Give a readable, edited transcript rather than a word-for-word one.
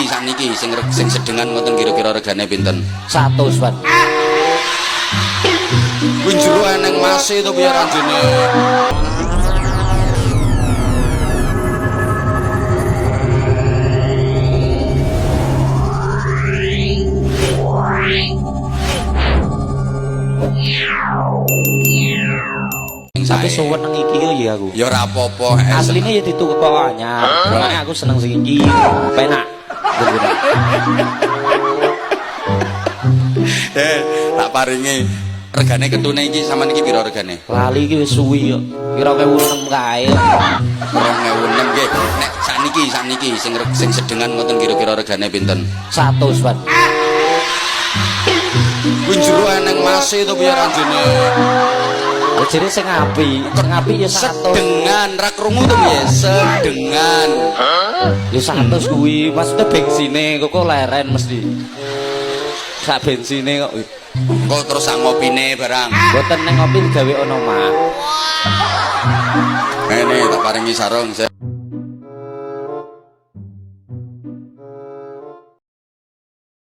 sakniki sing sedengan ngoten kira-kira regane pinten? 100, Pak. Kuwi jero eneng mase to piye ranjene? Tapi suweneng iki ya aku. Ya ora apa-apa. Asline ya dituku kok anyar. Makane aku seneng sing iki. Penak. Tak paringi regane ketune iki sampean iki pira regane? Lali iki wis suwi kok. Kira 2006 kae. 2006 nggih. Nek sakniki sing sedengan ngoten kira-kira regane pinten? 100, Pak. Kuwi jero eneng mase to piye ranjene? Jadi sing api ya 100. Sedengan ra krungu to piye? Sedengan. Ya 100 kuwi, maksudnya bensine kok leren mesti. Sak bensine kok. Engko terus sak ngopine barang. Mboten ning ngopi gawe ana mah. Ngene tak paringi sarung.